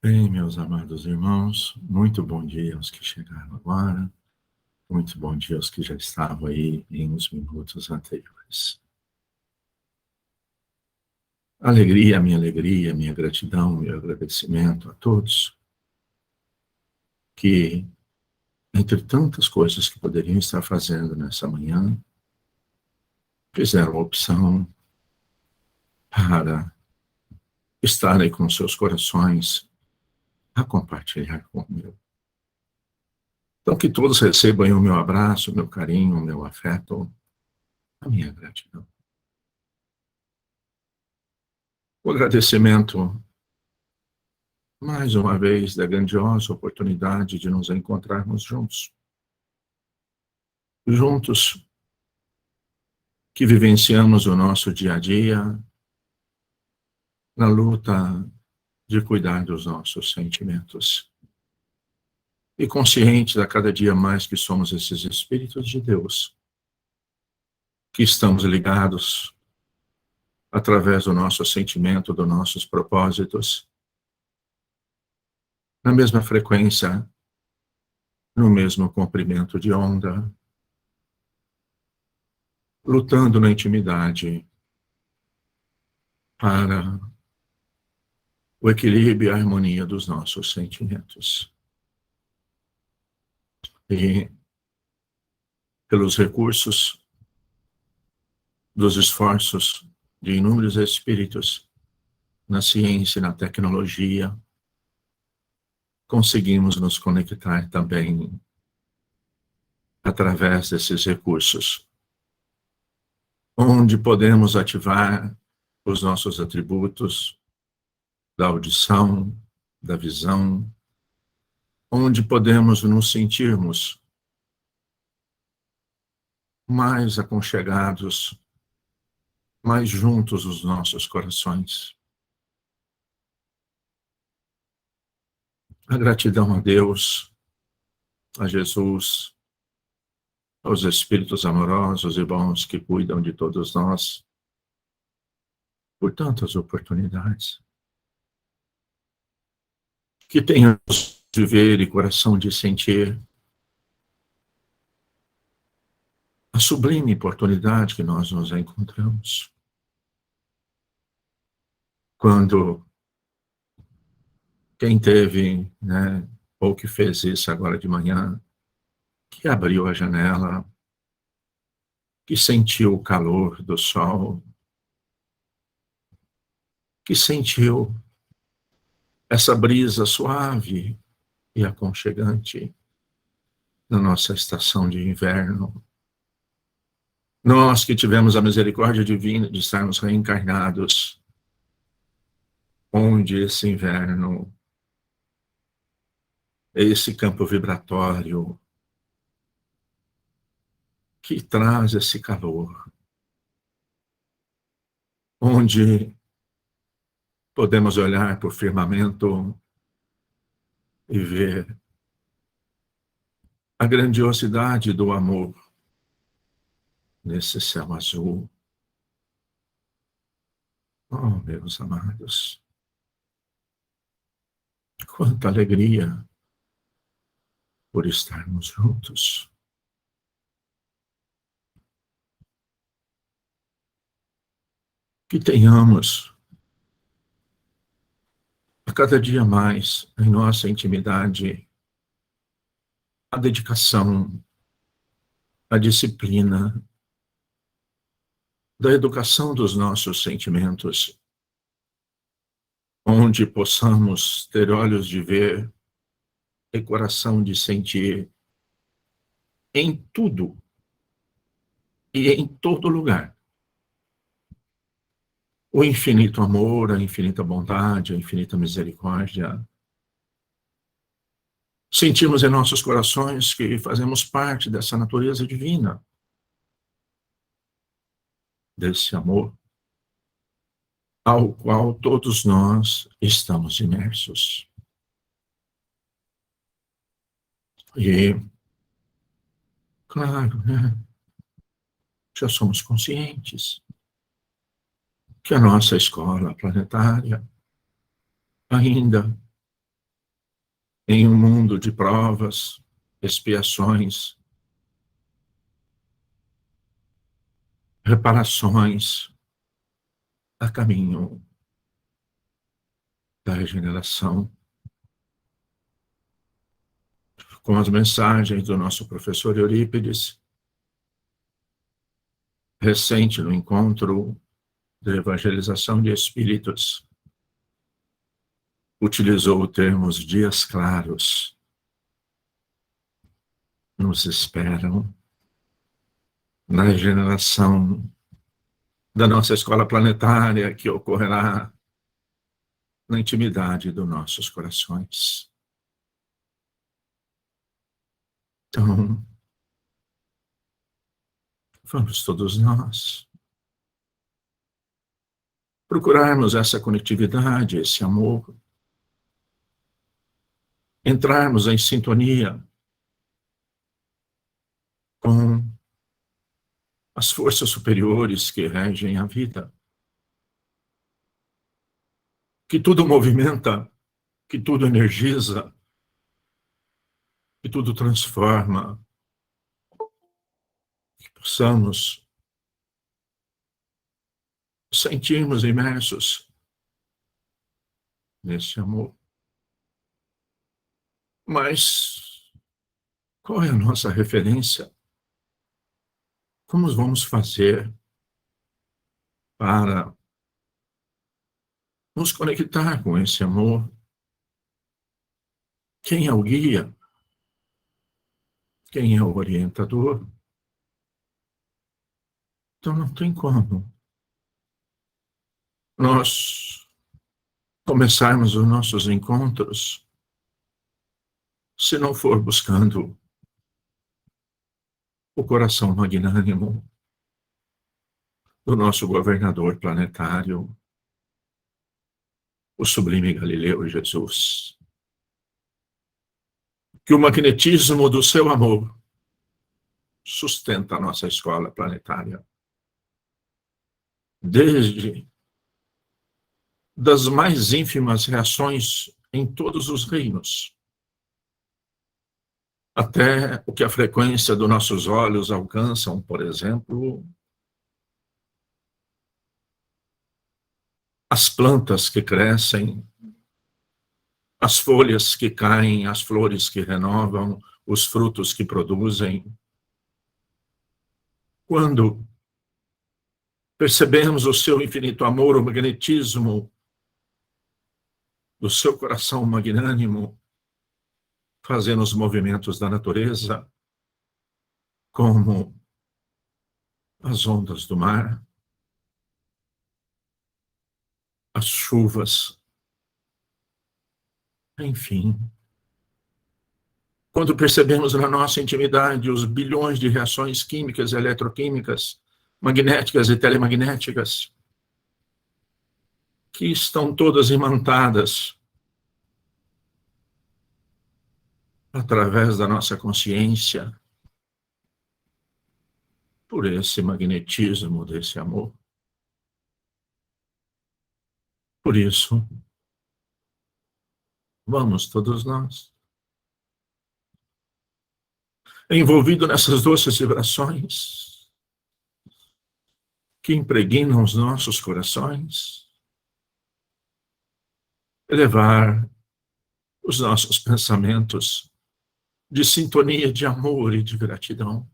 Bem, meus amados irmãos, muito bom dia aos que chegaram agora, muito bom dia aos que já estavam aí em uns minutos anteriores. Alegria, minha gratidão, meu agradecimento a todos que, entre tantas coisas que poderiam estar fazendo nessa manhã, fizeram a opção para estar aí com seus corações a compartilhar comigo. Então, que todos recebam aí o meu abraço, o meu carinho, o meu afeto, a minha gratidão. O agradecimento, mais uma vez, da grandiosa oportunidade de nos encontrarmos juntos. Juntos, que vivenciamos o nosso dia a dia na luta de cuidar dos nossos sentimentos. E conscientes a cada dia mais que somos esses Espíritos de Deus, que estamos ligados através do nosso sentimento, dos nossos propósitos, na mesma frequência, no mesmo comprimento de onda, lutando na intimidade para o equilíbrio e a harmonia dos nossos sentimentos. E pelos recursos dos esforços de inúmeros espíritos na ciência e na tecnologia, conseguimos nos conectar também através desses recursos, onde podemos ativar os nossos atributos da audição, da visão, onde podemos nos sentirmos mais aconchegados, mais juntos os nossos corações. A gratidão a Deus, a Jesus, aos Espíritos amorosos e bons que cuidam de todos nós, por tantas oportunidades. Que tenhamos de ver e coração de sentir a sublime oportunidade que nós nos encontramos. Quando quem teve, ou que fez isso agora de manhã, que abriu a janela, que sentiu o calor do sol, que sentiu essa brisa suave e aconchegante na nossa estação de inverno. Nós que tivemos a misericórdia divina de estarmos reencarnados, onde esse inverno, esse campo vibratório que traz esse calor, onde podemos olhar para o firmamento e ver a grandiosidade do amor nesse céu azul. Oh, meus amados, quanta alegria por estarmos juntos. Que tenhamos a cada dia mais em nossa intimidade a dedicação, a disciplina da educação dos nossos sentimentos, onde possamos ter olhos de ver e coração de sentir em tudo e em todo lugar o infinito amor, a infinita bondade, a infinita misericórdia. Sentimos em nossos corações que fazemos parte dessa natureza divina, desse amor, ao qual todos nós estamos imersos. E, claro, já somos conscientes que a nossa escola planetária ainda em um mundo de provas, expiações, reparações, a caminho da regeneração, com as mensagens do nosso professor Eurípides, recente no encontro de evangelização de espíritos, utilizou o termo dias claros, nos esperam na regeneração da nossa escola planetária, que ocorrerá na intimidade dos nossos corações. Então, vamos todos nós procurarmos essa conectividade, esse amor, entrarmos em sintonia com as forças superiores que regem a vida, que tudo movimenta, que tudo energiza, que tudo transforma, que possamos sentirmos imersos nesse amor. Mas qual é a nossa referência? Como vamos fazer para nos conectar com esse amor? Quem é o guia? Quem é o orientador? Então não tem como nós começarmos os nossos encontros se não for buscando o coração magnânimo do nosso governador planetário, o sublime Galileu Jesus. Que o magnetismo do seu amor sustenta a nossa escola planetária. Desde das mais ínfimas reações em todos os reinos, até o que a frequência dos nossos olhos alcançam, por exemplo, as plantas que crescem, as folhas que caem, as flores que renovam, os frutos que produzem. Quando percebemos o seu infinito amor, o magnetismo do seu coração magnânimo, fazendo os movimentos da natureza, como as ondas do mar, as chuvas, enfim. Quando percebemos na nossa intimidade os bilhões de reações químicas e eletroquímicas, magnéticas e telemagnéticas, que estão todas imantadas através da nossa consciência, por esse magnetismo desse amor. Por isso, vamos todos nós, envolvidos nessas doces vibrações que impregnam os nossos corações, elevar os nossos pensamentos de sintonia, de amor e de gratidão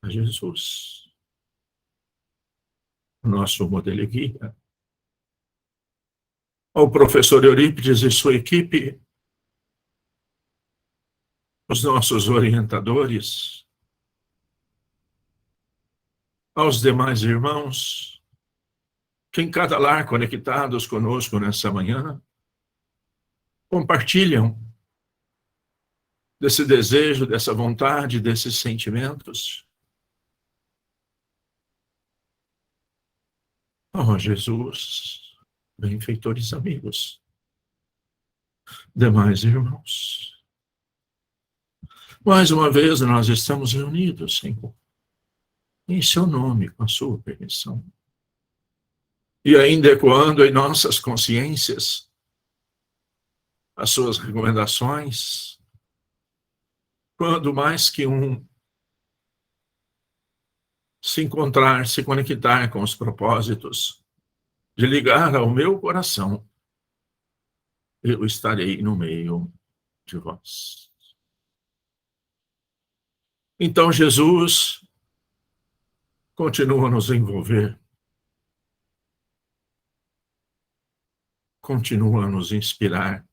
a Jesus, nosso modelo e guia, ao professor Eurípides e sua equipe, os nossos orientadores, aos demais irmãos, que em cada lar conectados conosco nessa manhã, compartilham desse desejo, dessa vontade, desses sentimentos. Oh, Jesus, benfeitores amigos, demais irmãos, mais uma vez nós estamos reunidos, Senhor, em seu nome, com a sua permissão, e ainda ecoando em nossas consciências as suas recomendações, quando mais que um se encontrar, se conectar com os propósitos de ligar ao meu coração, eu estarei no meio de vós. Então Jesus continua a nos envolver, continua a nos inspirar,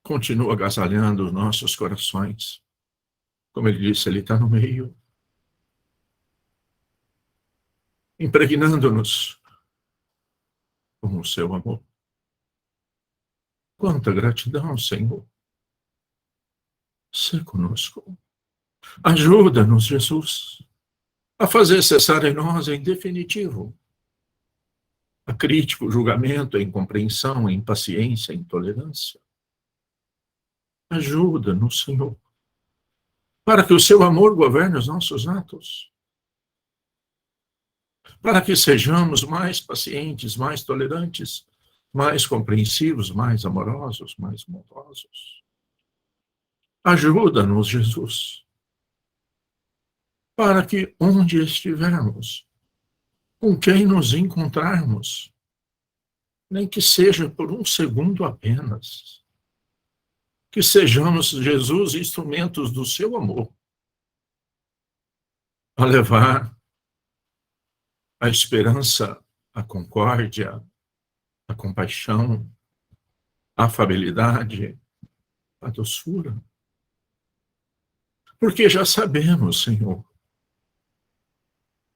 continua agasalhando os nossos corações. Como ele disse, ele está no meio, impregnando-nos com o seu amor. Quanta gratidão, Senhor. Sê conosco. Ajuda-nos, Jesus, a fazer cessar em nós, em definitivo, a crítica, o julgamento, a incompreensão, a impaciência, a intolerância. Ajuda-nos, Senhor, para que o seu amor governe os nossos atos, para que sejamos mais pacientes, mais tolerantes, mais compreensivos, mais amorosos, mais bondosos. Ajuda-nos, Jesus, para que onde estivermos, com quem nos encontrarmos, nem que seja por um segundo apenas, que sejamos, Jesus, instrumentos do seu amor, a levar a esperança, a concórdia, a compaixão, a afabilidade, a doçura. Porque já sabemos, Senhor,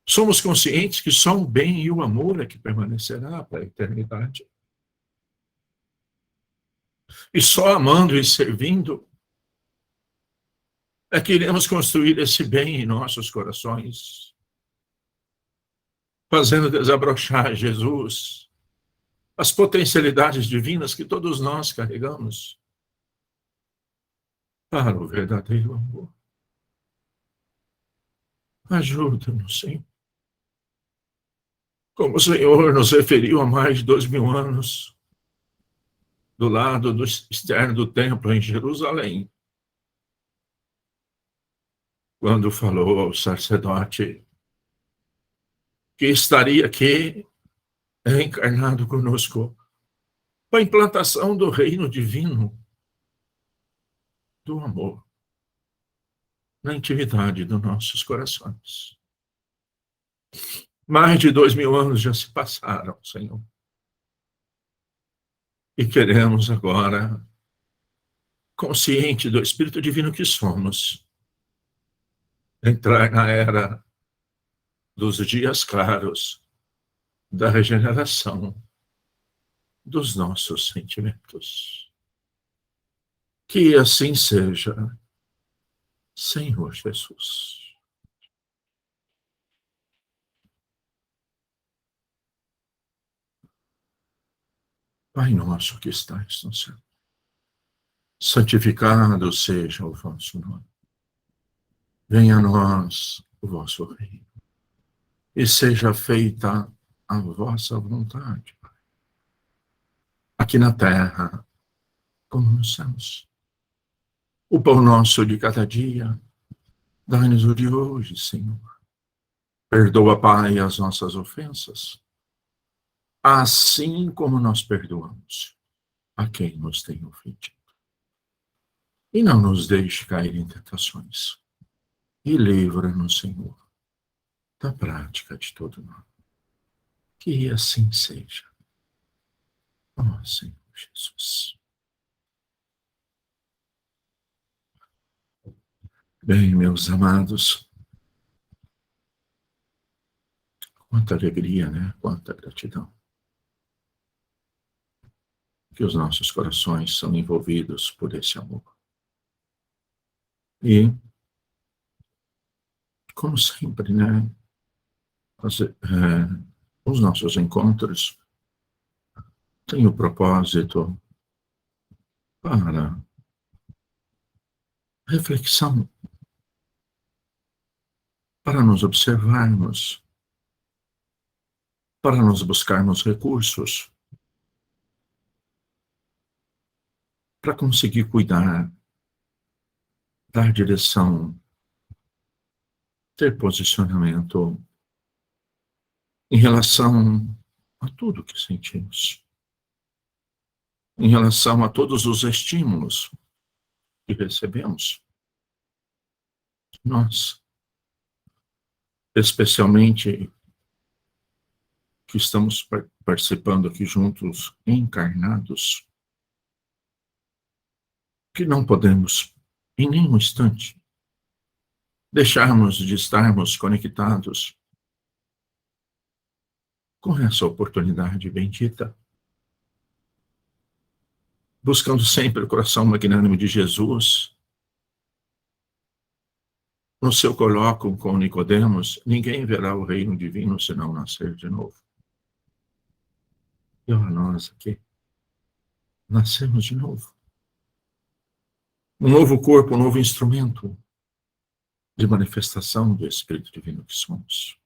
somos conscientes que só o bem e o amor é que permanecerá para a eternidade. E só amando e servindo é que iremos construir esse bem em nossos corações, fazendo desabrochar, Jesus, as potencialidades divinas que todos nós carregamos para o verdadeiro amor. Ajuda-nos, Senhor. Como o Senhor nos referiu há mais de 2000 anos, do lado externo do templo em Jerusalém, quando falou ao sacerdote que estaria aqui encarnado conosco, a implantação do reino divino, do amor, na intimidade dos nossos corações. Mais de 2000 anos já se passaram, Senhor. E queremos agora, consciente do Espírito Divino que somos, entrar na era dos dias claros, da regeneração dos nossos sentimentos. Que assim seja, Senhor Jesus. Pai nosso que estais no céu, santificado seja o vosso nome. Venha a nós o vosso reino, e seja feita a vossa vontade, Pai, aqui na terra, como nos céus. O pão nosso de cada dia, dai-nos o de hoje, Senhor. Perdoa, Pai, as nossas ofensas, assim como nós perdoamos a quem nos tem ofendido. E não nos deixe cair em tentações, e livra-nos, Senhor, da prática de todo mal. Que assim seja. Ó Senhor Jesus. Bem, meus amados, quanta alegria, né? Quanta gratidão. Que os nossos corações são envolvidos por esse amor. E, como sempre, né? Os nossos encontros têm o propósito para reflexão, para nos observarmos, para nos buscarmos recursos, para conseguir cuidar, dar direção, ter posicionamento em relação a tudo que sentimos, em relação a todos os estímulos que recebemos. Nós, especialmente que estamos participando aqui juntos, encarnados, que não podemos, em nenhum instante, deixarmos de estarmos conectados com essa oportunidade bendita, buscando sempre o coração magnânimo de Jesus. No seu colóquio com Nicodemos, ninguém verá o reino divino se não nascer de novo. E a nós aqui, nascemos de novo. Um novo corpo, um novo instrumento de manifestação do Espírito Divino que somos.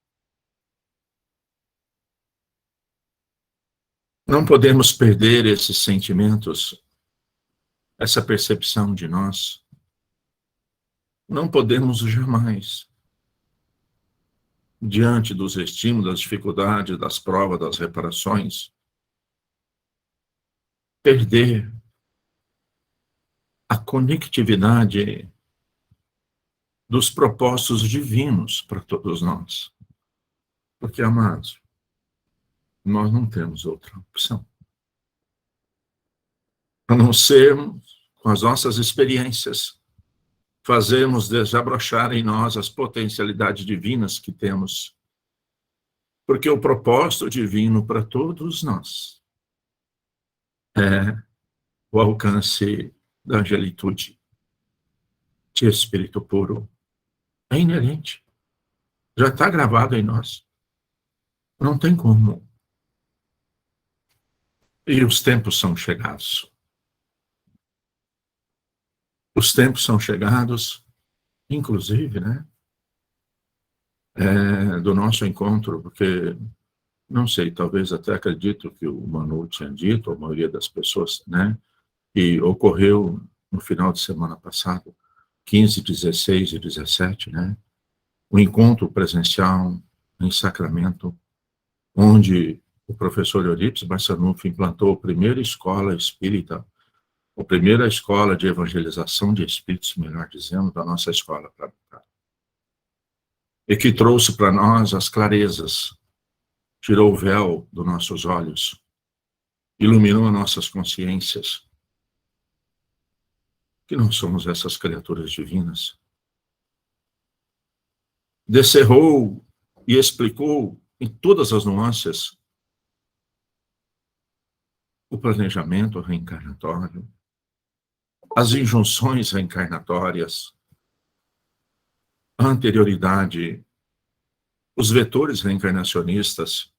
Não podemos perder esses sentimentos, essa percepção de nós. Não podemos jamais, diante dos estímulos, das dificuldades, das provas, das reparações, perder a conectividade dos propósitos divinos para todos nós. Porque, amados, nós não temos outra opção. A não sermos, com as nossas experiências, fazermos desabrochar em nós as potencialidades divinas que temos. Porque o propósito divino para todos nós é o alcance da angelitude, de espírito puro. É inerente. Já está gravado em nós. Não tem como. E os tempos são chegados. Os tempos são chegados, inclusive, né? Do nosso encontro, porque, não sei, talvez até acredito que o Manu tinha dito, a maioria das pessoas, né? E ocorreu no final de semana passado, 15, 16 e 17, né? O encontro presencial em Sacramento, onde o professor Eurípides Barçanufo implantou a primeira escola espírita, a primeira escola de evangelização de espíritos, melhor dizendo, da nossa escola. E que trouxe para nós as clarezas, tirou o véu dos nossos olhos, iluminou nossas consciências, que não somos essas criaturas divinas. Descerrou e explicou em todas as nuances o planejamento reencarnatório, as injunções reencarnatórias, a anterioridade, os vetores reencarnacionistas,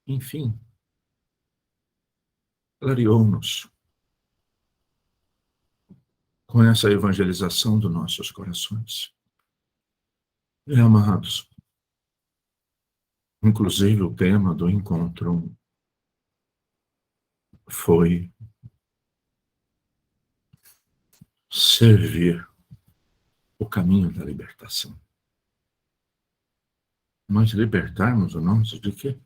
enfim, clareou-nos com essa evangelização dos nossos corações. E, amados, inclusive o tema do encontro foi servir o caminho da libertação. Mas libertarmos o nosso de quê?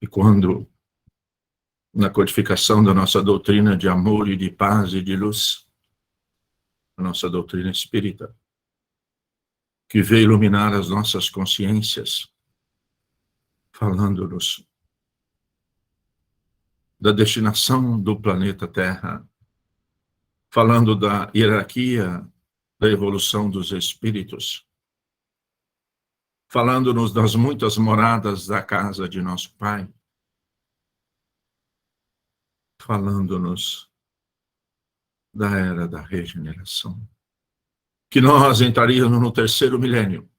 E quando, na codificação da nossa doutrina de amor e de paz e de luz, a nossa doutrina espírita, que veio iluminar as nossas consciências, falando-nos da destinação do planeta Terra, falando da hierarquia da evolução dos espíritos, falando-nos das muitas moradas da casa de nosso Pai, falando-nos da era da regeneração, que nós entraríamos no terceiro milênio,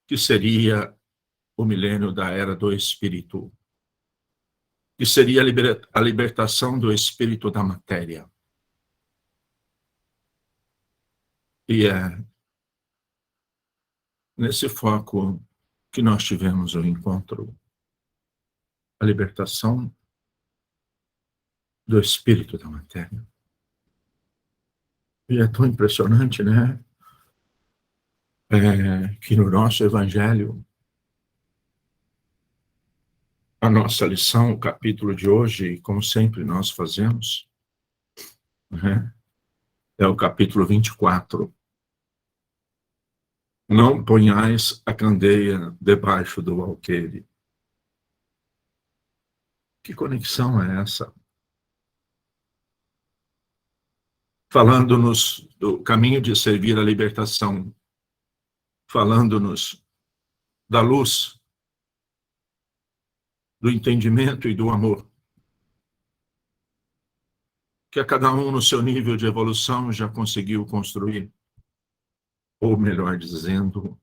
que seria o milênio da era do Espírito, que seria a libertação do espírito da matéria. E é nesse foco que nós tivemos o encontro, a libertação do espírito da matéria. E é tão impressionante, né? Que no nosso evangelho, a nossa lição, o capítulo de hoje, como sempre nós fazemos, né? É o capítulo 24. Não ponhais a candeia debaixo do alqueire. Que conexão é essa? Falando-nos do caminho de servir a libertação, falando-nos da luz, do entendimento e do amor, que a cada um no seu nível de evolução já conseguiu construir, ou melhor dizendo,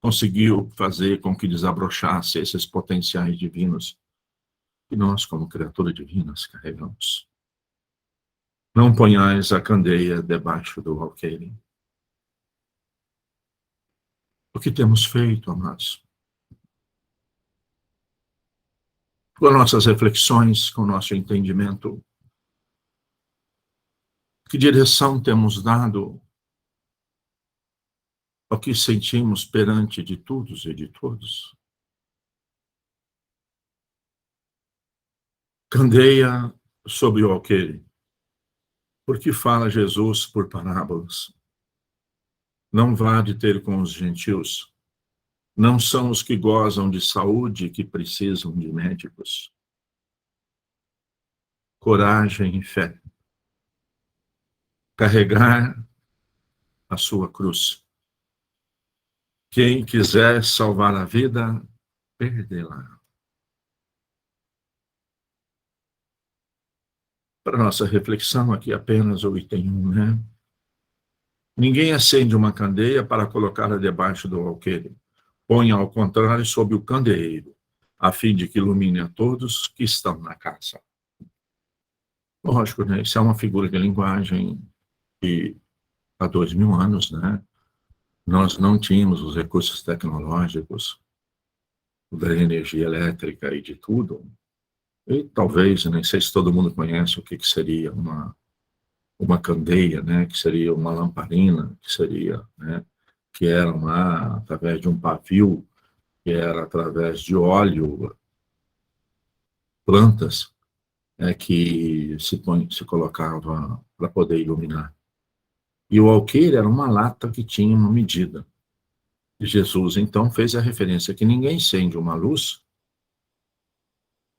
conseguiu fazer com que desabrochasse esses potenciais divinos que nós, como criaturas divinas, carregamos. Não ponhais a candeia debaixo do alqueire. O que temos feito, amados? Com nossas reflexões, com nosso entendimento, que direção temos dado ao que sentimos perante de todos e de todos? Candeia sobre o alqueire. Porque fala Jesus por parábolas. Não vá de ter com os gentios. Não são os que gozam de saúde que precisam de médicos. Coragem e fé. Carregar a sua cruz. Quem quiser salvar a vida, perdê-la. Para nossa reflexão aqui apenas o item 1, né? Ninguém acende uma candeia para colocá-la debaixo do alqueire. Põe ao contrário sob o candeeiro, a fim de que ilumine a todos que estão na casa. Lógico, né? Isso é uma figura de linguagem que há 2000 anos, né? Nós não tínhamos os recursos tecnológicos da energia elétrica e de tudo. E talvez, nem sei se todo mundo conhece o que seria uma candeia, né? Que seria uma lamparina, que seria, né? Que era através de um pavio, que era através de óleo, plantas, que se colocava para poder iluminar. E o alqueire era uma lata que tinha uma medida. E Jesus, então, fez a referência que ninguém acende uma luz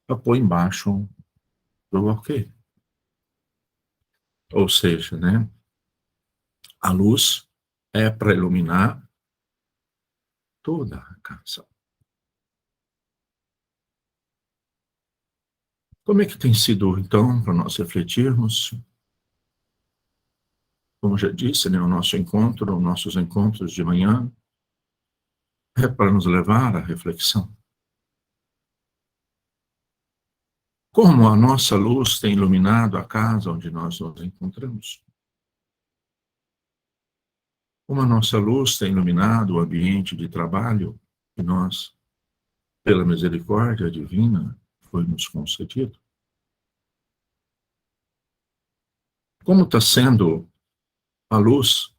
para pôr embaixo do alqueire. Ou seja, né, a luz é para iluminar toda a casa. Como é que tem sido, então, para nós refletirmos? Como já disse, né, o nosso encontro, os nossos encontros de manhã, é para nos levar à reflexão. Como a nossa luz tem iluminado a casa onde nós nos encontramos? Como a nossa luz tem iluminado o ambiente de trabalho que nós, pela misericórdia divina, foi nos concedido? Como está sendo a luz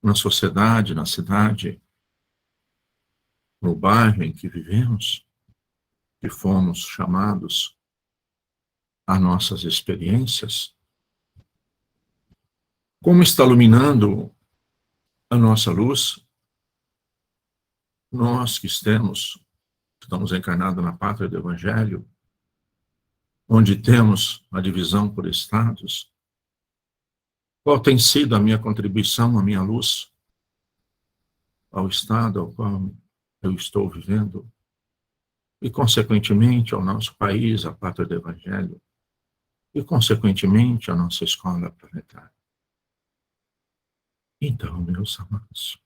na sociedade, na cidade, no bairro em que vivemos, que fomos chamados a nossas experiências? Como está iluminando a nossa luz, nós que estamos encarnados na pátria do Evangelho, onde temos a divisão por estados? Qual tem sido a minha contribuição, a minha luz ao estado ao qual eu estou vivendo? E, consequentemente, ao nosso país, à pátria do Evangelho, e, consequentemente, à nossa escola planetária. Então, meus amados,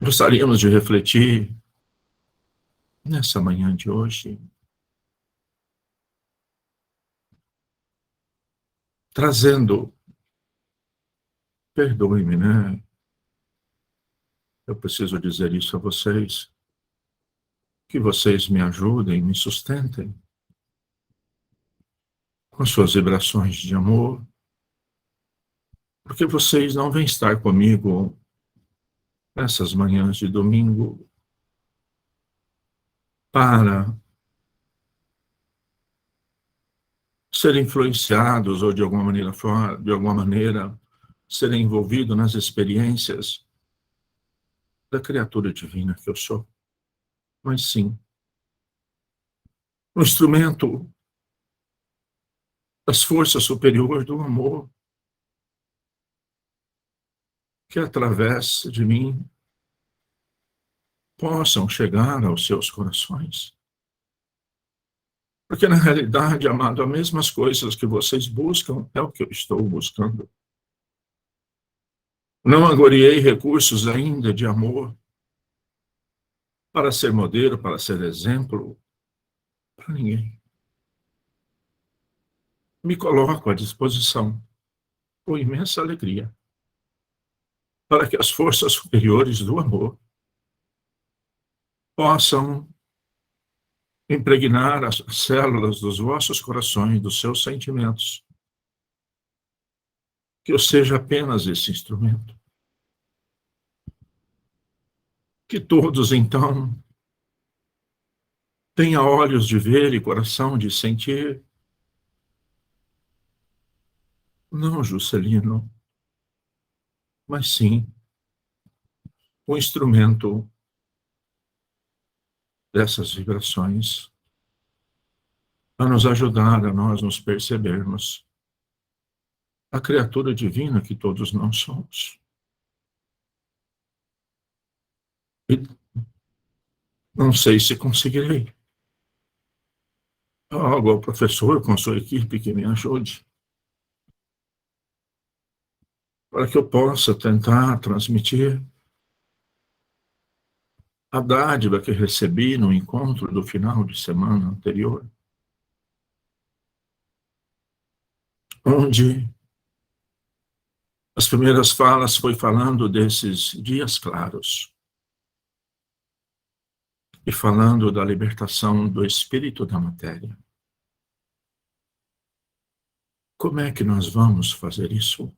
gostaríamos de refletir nessa manhã de hoje, trazendo, perdoe-me, né? Eu preciso dizer isso a vocês, que vocês me ajudem, me sustentem com suas vibrações de amor, porque vocês não vêm estar comigo nessas manhãs de domingo para serem influenciados ou de alguma maneira serem envolvidos nas experiências da criatura divina que eu sou, mas sim um instrumento das forças superiores do amor que através de mim possam chegar aos seus corações. Porque na realidade, amado, as mesmas coisas que vocês buscam é o que eu estou buscando. Não angoriei recursos ainda de amor para ser modelo, para ser exemplo para ninguém. Me coloco à disposição com imensa alegria para que as forças superiores do amor possam impregnar as células dos vossos corações, dos seus sentimentos. Que eu seja apenas esse instrumento. Que todos, então, tenham olhos de ver e coração de sentir. Não, Juscelino, mas sim o instrumento dessas vibrações a nos ajudar a nós nos percebermos a criatura divina que todos nós somos. E não sei se conseguirei. Algo ao professor com sua equipe que me ajude para que eu possa tentar transmitir a dádiva que recebi no encontro do final de semana anterior, onde as primeiras falas foi falando desses dias claros e falando da libertação do espírito da matéria. Como é que nós vamos fazer isso?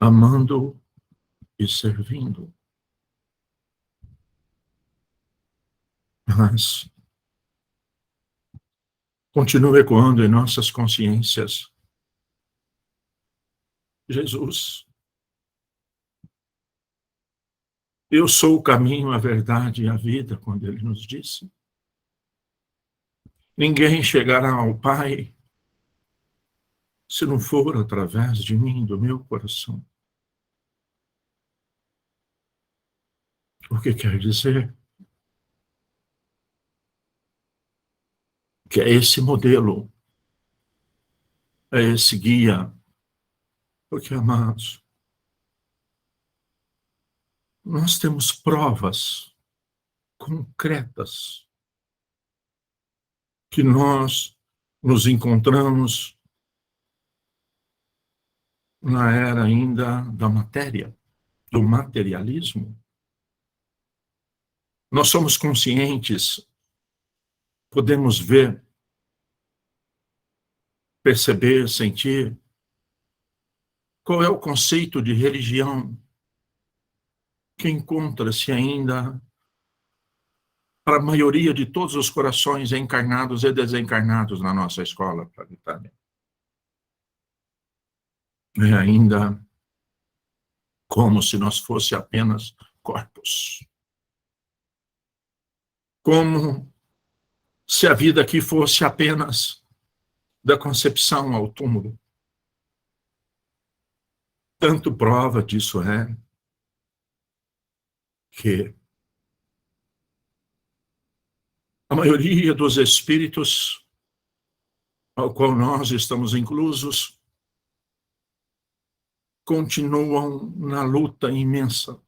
Amando e servindo. Mas continua ecoando em nossas consciências Jesus. Eu sou o caminho, a verdade e a vida, quando ele nos disse. Ninguém chegará ao Pai se não for através de mim, do meu coração. O que quer dizer? Que é esse modelo, é esse guia. Porque, amados, nós temos provas concretas que nós nos encontramos na era ainda da matéria, do materialismo. Nós somos conscientes, podemos ver, perceber, sentir qual é o conceito de religião que encontra-se ainda para a maioria de todos os corações encarnados e desencarnados na nossa escola planetária. É ainda como se nós fosse apenas corpos. Como se a vida aqui fosse apenas da concepção ao túmulo. Tanto prova disso é que a maioria dos espíritos ao qual nós estamos inclusos continuam na luta imensa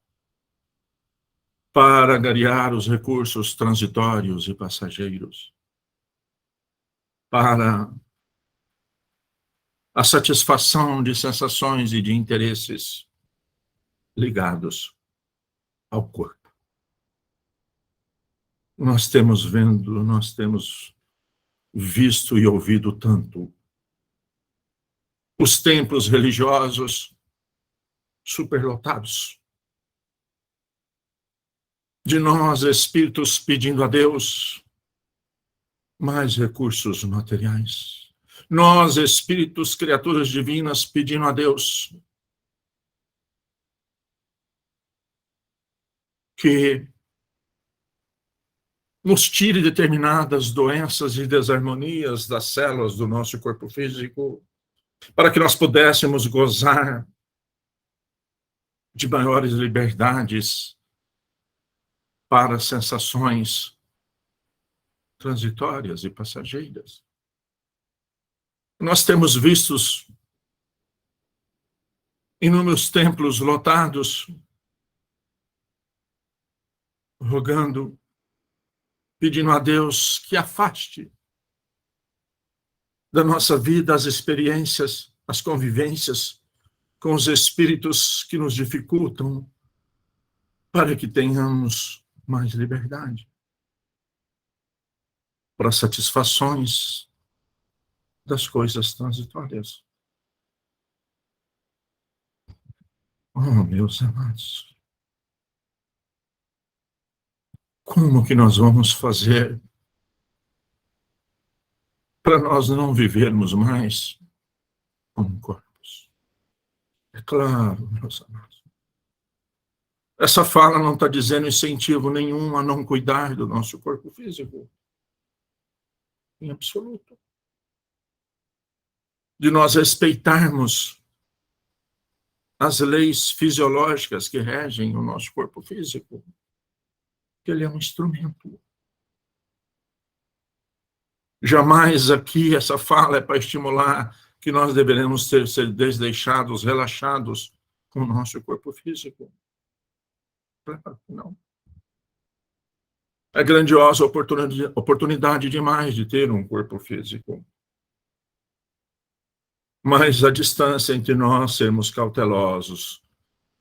para angariar os recursos transitórios e passageiros, para a satisfação de sensações e de interesses ligados ao corpo. nós temos visto e ouvido tanto. Os templos religiosos superlotados. De nós, espíritos, pedindo a Deus mais recursos materiais. Nós, espíritos, criaturas divinas, pedindo a Deus que nos tire determinadas doenças e desarmonias das células do nosso corpo físico, para que nós pudéssemos gozar de maiores liberdades para sensações transitórias e passageiras. Nós temos visto inúmeros templos lotados, rogando, pedindo a Deus que afaste da nossa vida as experiências, as convivências com os espíritos que nos dificultam, para que tenhamos mais liberdade para satisfações das coisas transitórias. Oh, meus amados, como que nós vamos fazer para nós não vivermos mais como corpos? É claro, meus amados. Essa fala não está dizendo incentivo nenhum a não cuidar do nosso corpo físico. Em absoluto. De nós respeitarmos as leis fisiológicas que regem o nosso corpo físico. Que ele é um instrumento. Jamais aqui essa fala é para estimular que nós deveremos ser desleixados, relaxados com o nosso corpo físico. Claro que não. É grandiosa oportunidade demais de ter um corpo físico. Mas a distância entre nós sermos cautelosos,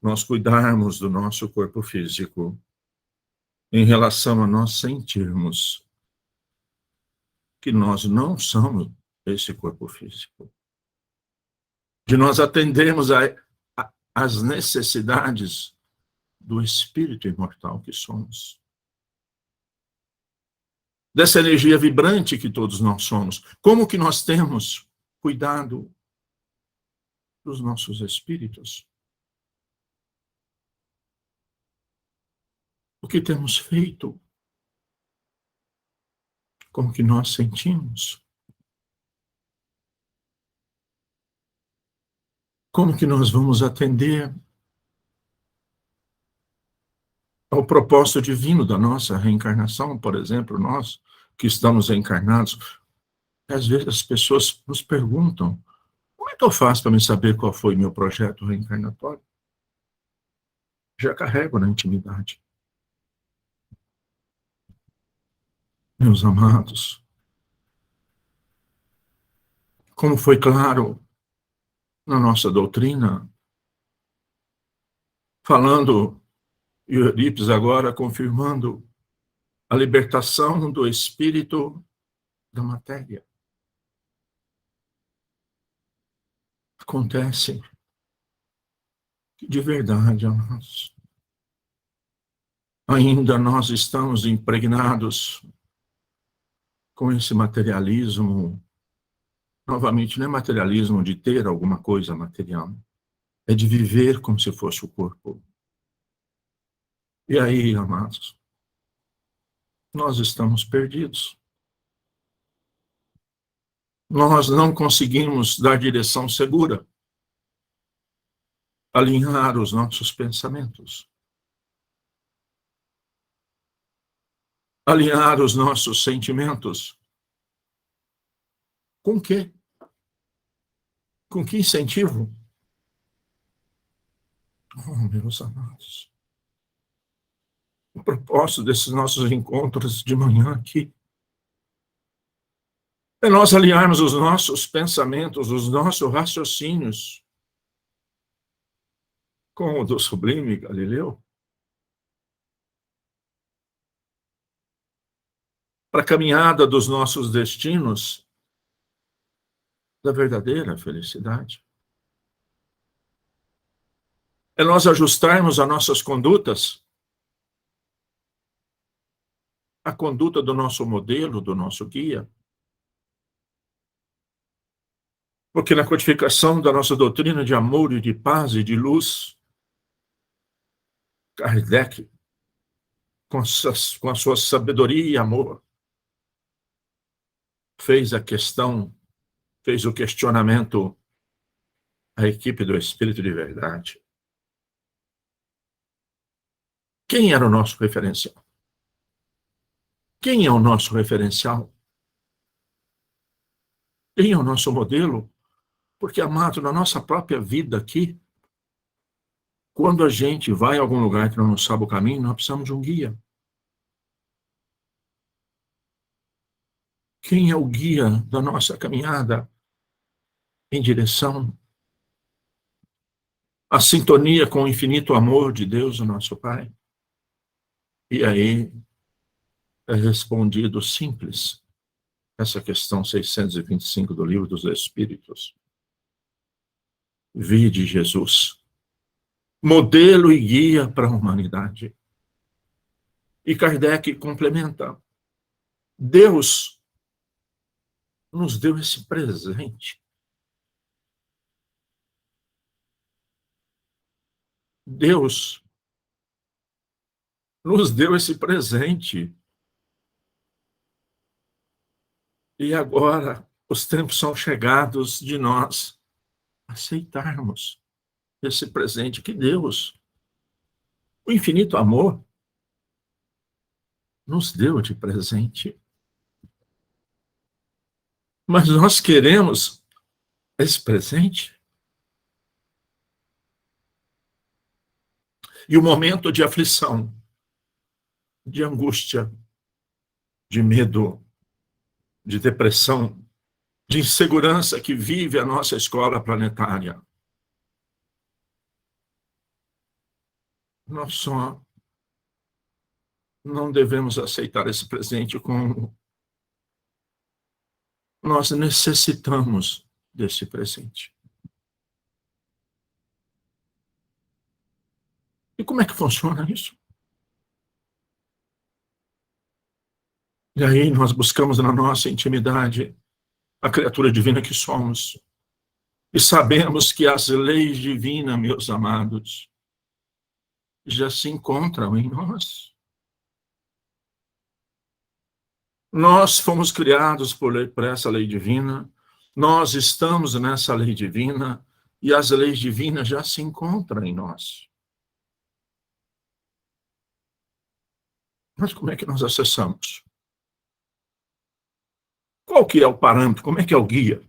nós cuidarmos do nosso corpo físico, em relação a nós sentirmos que nós não somos esse corpo físico. De nós atendermos às necessidades do espírito imortal que somos. Dessa energia vibrante que todos nós somos. Como que nós temos cuidado dos nossos espíritos? O que temos feito? Como que nós sentimos? Como que nós vamos atender ao propósito divino da nossa reencarnação, por exemplo, nós que estamos reencarnados? Às vezes as pessoas nos perguntam, como é que eu faço para me saber qual foi meu projeto reencarnatório? Já carrego na intimidade. Meus amados, como foi claro na nossa doutrina, falando, e Eurípides agora confirmando a libertação do espírito da matéria. Acontece que, de verdade, amados, ainda nós estamos impregnados com esse materialismo. Novamente, não é materialismo de ter alguma coisa material, é de viver como se fosse o corpo. E aí, amados, nós estamos perdidos. Nós não conseguimos dar direção segura, alinhar os nossos pensamentos, alinhar os nossos sentimentos. Com quê? Com que incentivo? Oh, meus amados, o propósito desses nossos encontros de manhã aqui é nós alinharmos os nossos pensamentos, os nossos raciocínios com o do sublime Galileu. para a caminhada dos nossos destinos da verdadeira felicidade. É nós ajustarmos as nossas condutas à conduta do nosso modelo, do nosso guia. Porque na codificação da nossa doutrina de amor e de paz e de luz, Kardec, com a sua sabedoria e amor, fez o questionamento à equipe do Espírito de Verdade. Quem era o nosso referencial? Quem é o nosso referencial? Quem é o nosso modelo? Porque, amado, na nossa própria vida aqui, quando a gente vai a algum lugar que não sabe o caminho, nós precisamos de um guia. Quem é o guia da nossa caminhada em direção à sintonia com o infinito amor de Deus, o nosso Pai? E aí é respondido simples essa questão 625 do Livro dos Espíritos. Vide Jesus, modelo e guia para a humanidade. E Kardec complementa: Deus nos deu esse presente. Deus nos deu esse presente. E agora os tempos são chegados de nós aceitarmos esse presente que Deus, o infinito amor, nos deu de presente. Mas nós queremos esse presente. E o momento de aflição, de angústia, de medo, de depressão, de insegurança que vive a nossa escola planetária, nós só não devemos aceitar esse presente como nós necessitamos desse presente. E como é que funciona isso? E aí nós buscamos na nossa intimidade a criatura divina que somos. E sabemos que as leis divinas, meus amados, já se encontram em nós. Nós fomos criados por essa lei divina, nós estamos nessa lei divina, e as leis divinas já se encontram em nós. Mas como é que nós acessamos? Qual que é o parâmetro? Como é que é o guia?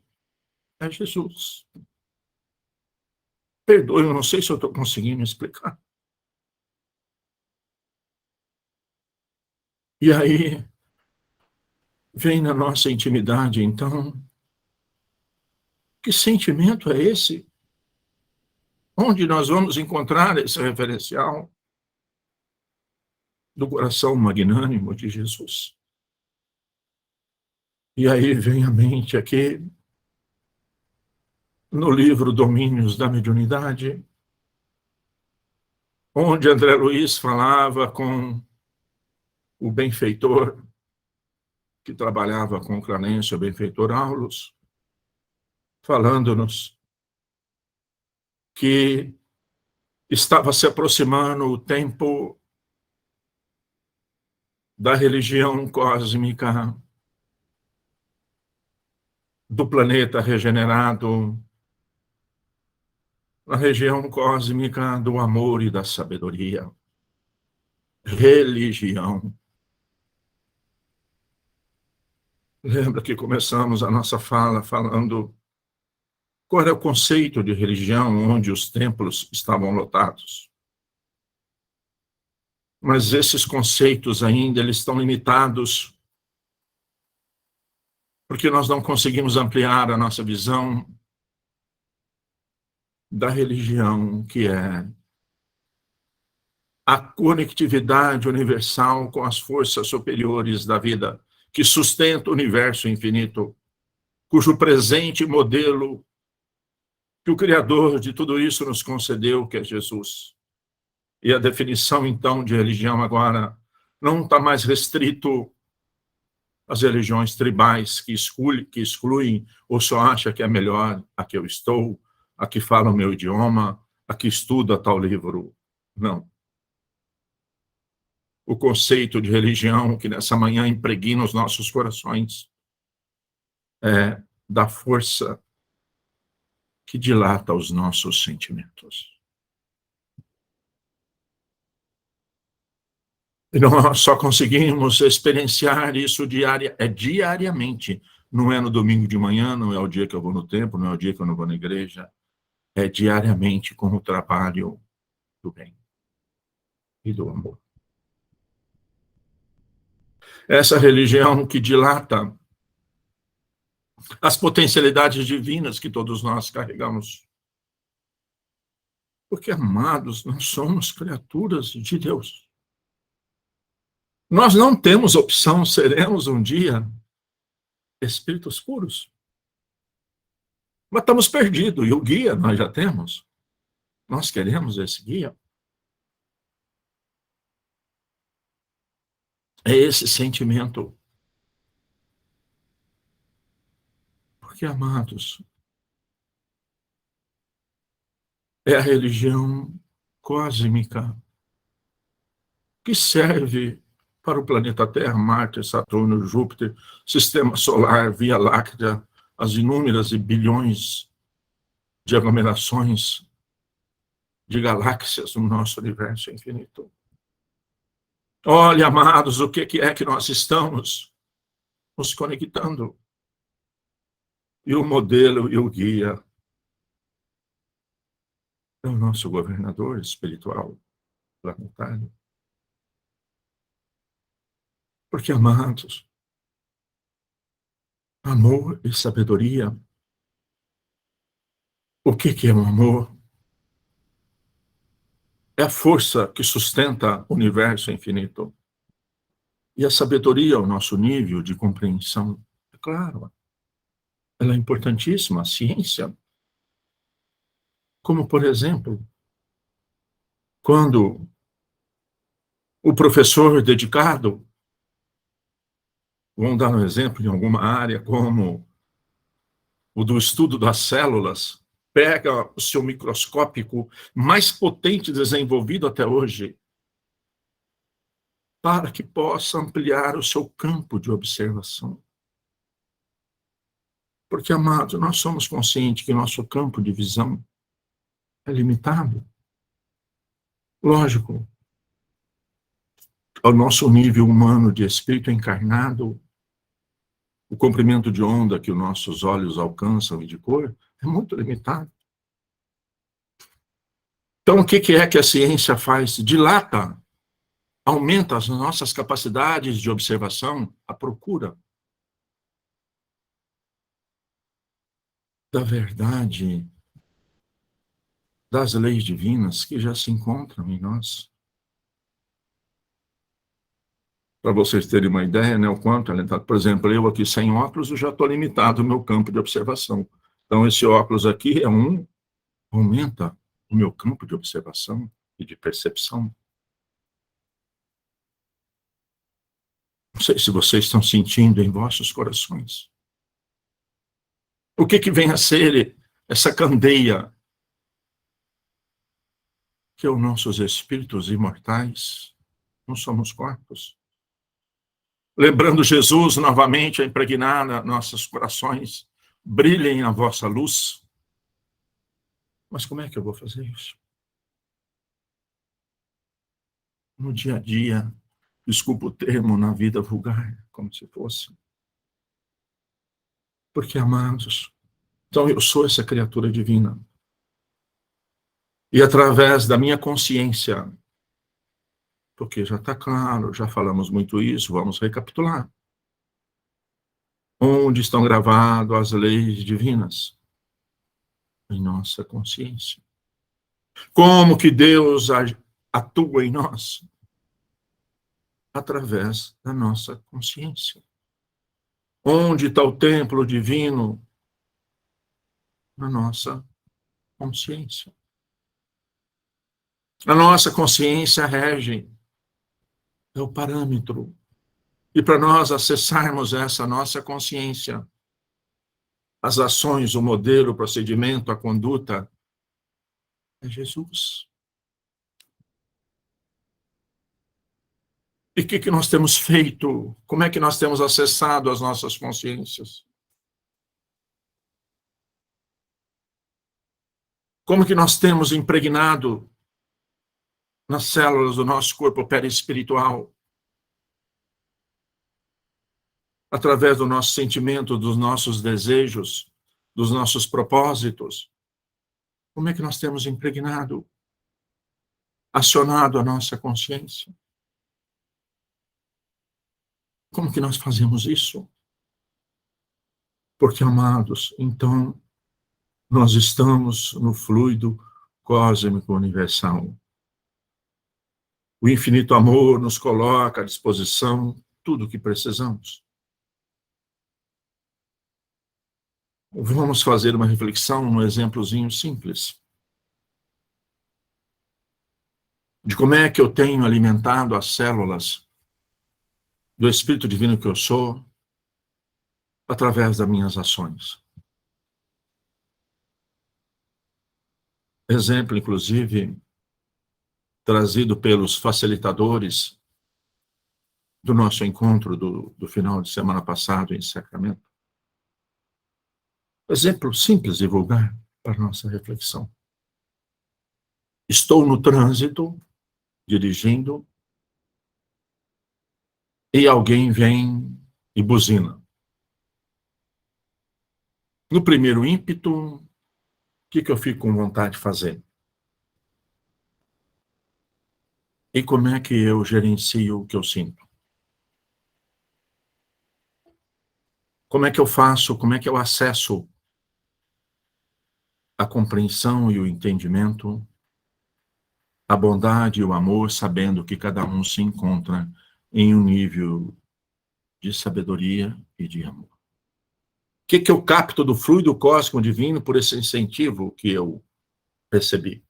É Jesus. Perdoe, eu não sei se eu estou conseguindo explicar. E aí, vem na nossa intimidade, então, que sentimento é esse? Onde nós vamos encontrar esse referencial do coração magnânimo de Jesus? E aí vem à mente aqui, no livro Domínios da Mediunidade, onde André Luiz falava com o benfeitor, que trabalhava com Clemêncio, o benfeitor Aulos, falando-nos que estava se aproximando o tempo da religião cósmica, do planeta regenerado, na região cósmica do amor e da sabedoria. Religião. Lembra que começamos a nossa fala falando qual é o conceito de religião onde os templos estavam lotados. Mas esses conceitos ainda eles estão limitados porque nós não conseguimos ampliar a nossa visão da religião, que é a conectividade universal com as forças superiores da vida que sustenta o universo infinito, cujo presente modelo que o Criador de tudo isso nos concedeu, que é Jesus. E a definição, então, de religião agora não está mais restrito às religiões tribais que excluem ou só acha que é melhor a que eu estou, a que fala o meu idioma, a que estuda tal livro. Não. O conceito de religião que nessa manhã impregna os nossos corações é da força que dilata os nossos sentimentos. E nós só conseguimos experienciar isso diariamente. Não é no domingo de manhã, não é o dia que eu vou no templo, não é o dia que eu não vou na igreja. É diariamente com o trabalho do bem e do amor. Essa religião que dilata as potencialidades divinas que todos nós carregamos. Porque, amados, nós somos criaturas de Deus. Nós não temos opção, seremos um dia espíritos puros. Mas estamos perdidos, e o guia nós já temos. Nós queremos esse guia. É esse sentimento. Porque, amados, é a religião cósmica que serve para o planeta Terra, Marte, Saturno, Júpiter, Sistema Solar, Via Láctea, as inúmeras e bilhões de aglomerações de galáxias no nosso universo infinito. Olha, amados, o que é que nós estamos nos conectando? E o modelo e o guia é o nosso governador espiritual planetário. Porque, amados, amor e sabedoria. O que é o amor? É a força que sustenta o universo infinito. E a sabedoria, o nosso nível de compreensão, é claro, ela é importantíssima, a ciência. Como, por exemplo, quando o professor dedicado, vamos dar um exemplo em alguma área, como o do estudo das células, pega o seu microscópico mais potente desenvolvido até hoje, para que possa ampliar o seu campo de observação. Porque, amados, nós somos conscientes que nosso campo de visão é limitado. Lógico, ao nosso nível humano de espírito encarnado, o comprimento de onda que os nossos olhos alcançam e de cor é muito limitado. Então, o que é que a ciência faz? Dilata, aumenta as nossas capacidades de observação, a procura da verdade, das leis divinas que já se encontram em nós. Para vocês terem uma ideia, né, o quanto é limitado. Por exemplo, eu aqui sem óculos, eu já estou limitado no meu campo de observação. Então, esse óculos aqui aumenta o meu campo de observação e de percepção. Não sei se vocês estão sentindo em vossos corações. O que vem a ser essa candeia que é os nossos espíritos imortais? Não somos corpos. Lembrando Jesus novamente a impregnar nossos corações, brilhem a vossa luz. Mas como é que eu vou fazer isso? No dia a dia, desculpa o termo, na vida vulgar, como se fosse. Porque, amados, então eu sou essa criatura divina. E através da minha consciência, porque já está claro, já falamos muito isso, vamos recapitular. Onde estão gravadas as leis divinas? Em nossa consciência. Como que Deus atua em nós? Através da nossa consciência. Onde está o templo divino? Na nossa consciência. A nossa consciência rege, é o parâmetro. E para nós acessarmos essa nossa consciência, as ações, o modelo, o procedimento, a conduta, é Jesus. E o que nós temos feito? Como é que nós temos acessado as nossas consciências? Como que nós temos impregnado nas células do nosso corpo perispiritual, através do nosso sentimento, dos nossos desejos, dos nossos propósitos? Como é que nós temos impregnado, acionado a nossa consciência? Como que nós fazemos isso? Porque, amados, então, nós estamos no fluido cósmico universal. O infinito amor nos coloca à disposição tudo o que precisamos. Vamos fazer uma reflexão num exemplozinho simples. De como é que eu tenho alimentado as células do Espírito Divino que eu sou através das minhas ações. Exemplo, inclusive, trazido pelos facilitadores do nosso encontro do final de semana passado em Sacramento. Exemplo simples e vulgar para nossa reflexão. Estou no trânsito, dirigindo, e alguém vem e buzina. No primeiro ímpeto, o que eu fico com vontade de fazer? E como é que eu gerencio o que eu sinto? Como é que eu faço, como é que eu acesso a compreensão e o entendimento, a bondade e o amor, sabendo que cada um se encontra em um nível de sabedoria e de amor? O que eu capto do fluido cósmico divino por esse incentivo que eu recebi?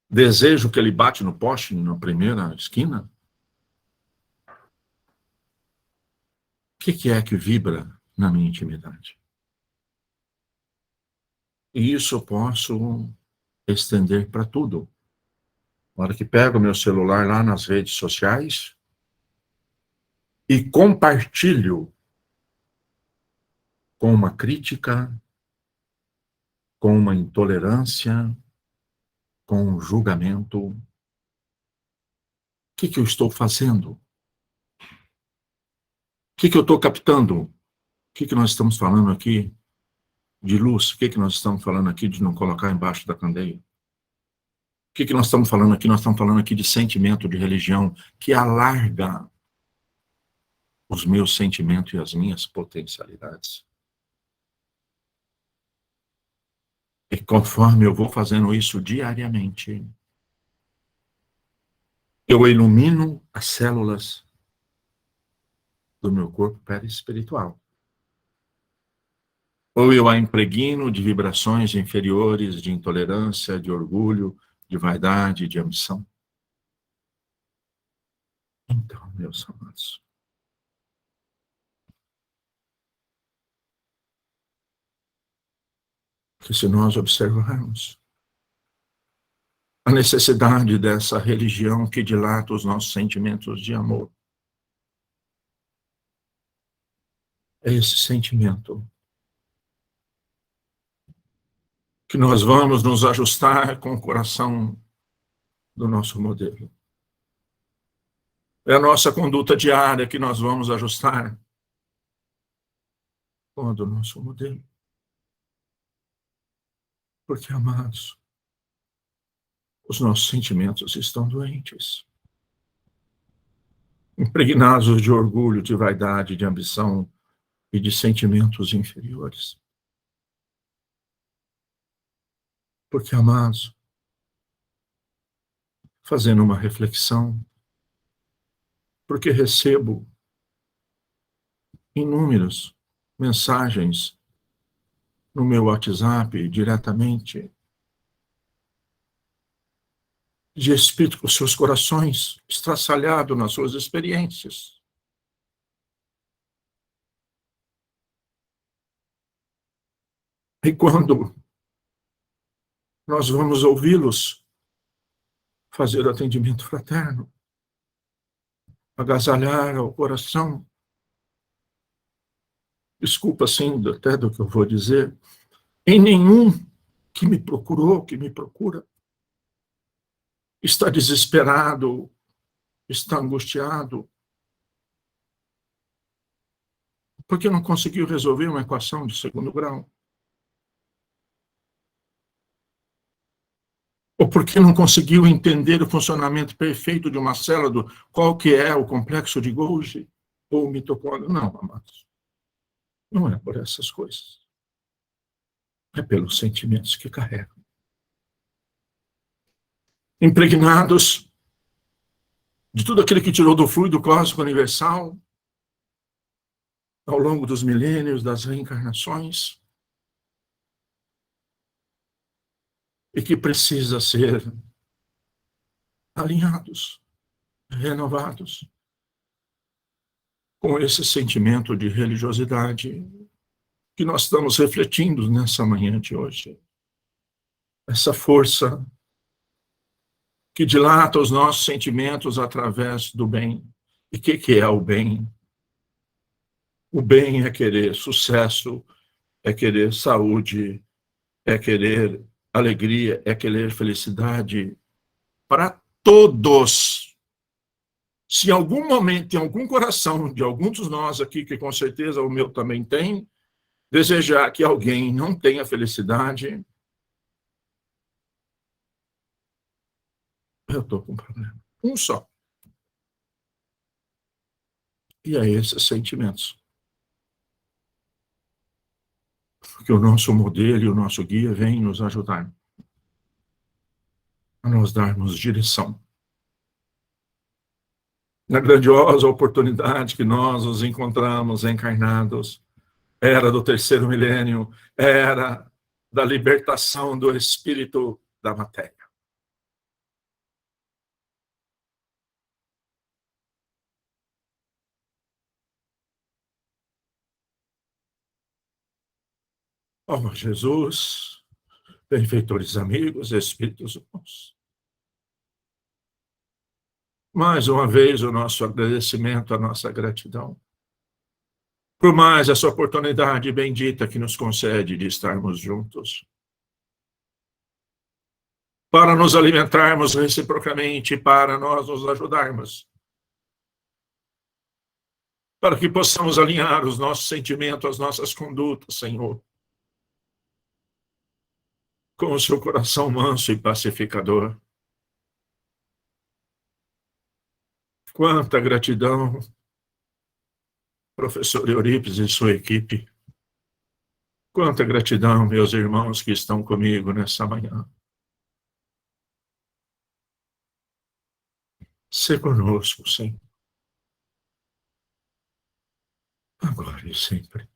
Desejo que ele bate no poste na primeira esquina? O que é que vibra na minha intimidade? E isso eu posso estender para tudo. Na hora que pego meu celular lá nas redes sociais e compartilho com uma crítica, com uma intolerância, com um julgamento, o que eu estou fazendo? O que eu estou captando? O que nós estamos falando aqui de luz? O que nós estamos falando aqui de não colocar embaixo da candeia? O que nós estamos falando aqui? Nós estamos falando aqui de sentimento, de religião, que alarga os meus sentimentos e as minhas potencialidades. E conforme eu vou fazendo isso diariamente, eu ilumino as células do meu corpo perispiritual. Ou eu a impregno de vibrações inferiores, de intolerância, de orgulho, de vaidade, de ambição. Então, meus amados, que se nós observarmos a necessidade dessa religião que dilata os nossos sentimentos de amor, é esse sentimento que nós vamos nos ajustar com o coração do nosso modelo. É a nossa conduta diária que nós vamos ajustar com a do nosso modelo. Porque, amados, os nossos sentimentos estão doentes, impregnados de orgulho, de vaidade, de ambição e de sentimentos inferiores. Porque, amados, fazendo uma reflexão, porque recebo inúmeras mensagens no meu WhatsApp diretamente de espírito com seus corações estraçalhados nas suas experiências. E quando nós vamos ouvi-los fazer o atendimento fraterno, agasalhar o coração, desculpa sim até do que eu vou dizer, em nenhum que me procurou, que me procura, está desesperado, está angustiado, porque não conseguiu resolver uma equação de segundo grau. Ou porque não conseguiu entender o funcionamento perfeito de uma célula, qual que é o complexo de Golgi, ou o mitocôndrio. Não, amados. Não é por essas coisas. É pelos sentimentos que carregam. Impregnados de tudo aquilo que tirou do fluido cósmico universal, ao longo dos milênios, das reencarnações, e que precisa ser alinhados, renovados, com esse sentimento de religiosidade que nós estamos refletindo nessa manhã de hoje. Essa força que dilata os nossos sentimentos através do bem. E o que é o bem? O bem é querer sucesso, é querer saúde, é querer alegria, é querer felicidade para todos. Se em algum momento, em algum coração de alguns de nós aqui, que com certeza o meu também tem, desejar que alguém não tenha felicidade, eu estou com um problema. Um só. E é esses sentimentos. Porque o nosso modelo e o nosso guia vem nos ajudar a nos darmos direção. Na grandiosa oportunidade que nós nos encontramos encarnados, era do terceiro milênio, era da libertação do espírito da matéria. Oh, Jesus, benfeitores amigos, espíritos bons. Mais uma vez o nosso agradecimento, a nossa gratidão, por mais essa oportunidade bendita que nos concede de estarmos juntos, para nos alimentarmos reciprocamente, para nós nos ajudarmos, para que possamos alinhar os nossos sentimentos, as nossas condutas, Senhor, com o seu coração manso e pacificador. Quanta gratidão, professor Eurípides e sua equipe. Quanta gratidão, meus irmãos que estão comigo nessa manhã. Se conosco, Senhor. Agora e sempre.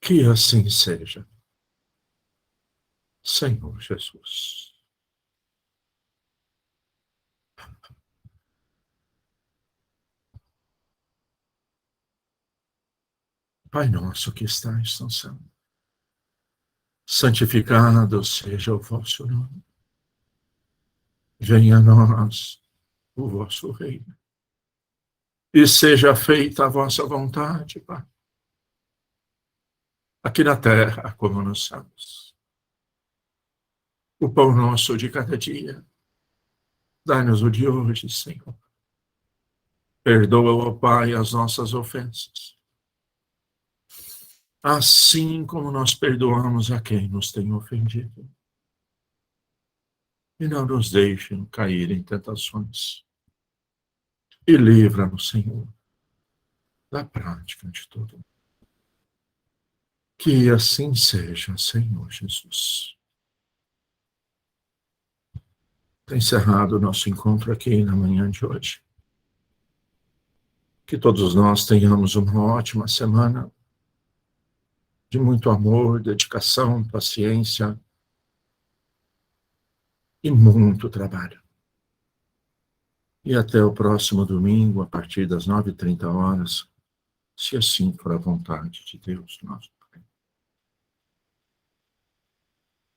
Que assim seja. Senhor Jesus. Pai nosso que estás no céu, santificado seja o vosso nome. Venha a nós o vosso reino. E seja feita a vossa vontade, Pai. Aqui na terra, como nos céus. O pão nosso de cada dia, dai-nos o de hoje, Senhor. Perdoa, ó Pai, as nossas ofensas, assim como nós perdoamos a quem nos tem ofendido. E não nos deixe cair em tentações. E livra-nos, Senhor, da prática de todo. Que assim seja, Senhor Jesus. Está encerrado o nosso encontro aqui na manhã de hoje. Que todos nós tenhamos uma ótima semana de muito amor, dedicação, paciência e muito trabalho. E até o próximo domingo, a partir das 9h30, se assim for a vontade de Deus, nosso Pai.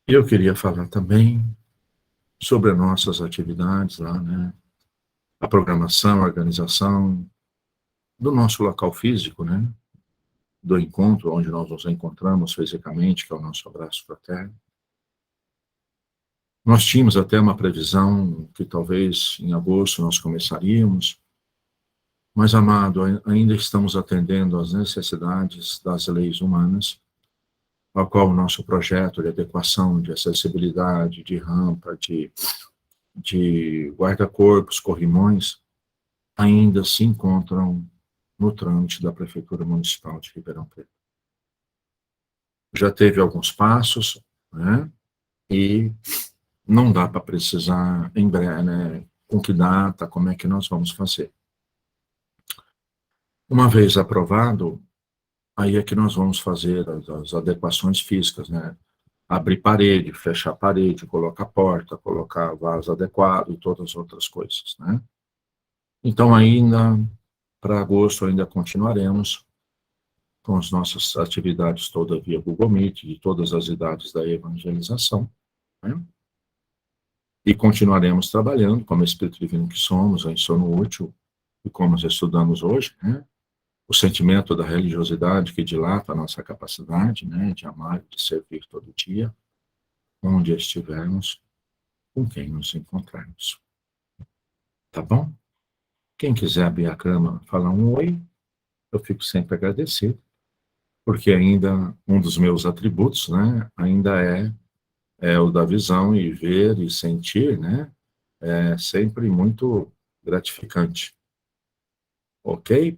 Eu queria falar também sobre as nossas atividades lá, né? A programação, a organização do nosso local físico, né? Do encontro, onde nós nos encontramos fisicamente, que é o nosso abraço fraterno. Nós tínhamos até uma previsão que talvez em agosto nós começaríamos, mas, amado, ainda estamos atendendo às necessidades das leis humanas, ao qual o nosso projeto de adequação, de acessibilidade, de rampa, de guarda-corpos, corrimões, ainda se encontram no trâmite da Prefeitura Municipal de Ribeirão Preto. Já teve alguns passos, né? E não dá para precisar em breve, né? Com que data, como é que nós vamos fazer. Uma vez aprovado, aí é que nós vamos fazer as adequações físicas, né? Abrir parede, fechar parede, colocar porta, colocar vaso adequado e todas as outras coisas, né? Então, ainda, para agosto, ainda continuaremos com as nossas atividades todas via Google Meet, de todas as idades da evangelização, né? E continuaremos trabalhando como Espírito Divino que somos, em sono útil, e como estudamos hoje, né? O sentimento da religiosidade que dilata a nossa capacidade, né? De amar e de servir todo dia, onde estivermos, com quem nos encontrarmos. Tá bom? Quem quiser abrir a cama, falar um oi, eu fico sempre agradecido, porque ainda um dos meus atributos, né? Ainda é o da visão e ver e sentir, né? É sempre muito gratificante. Ok?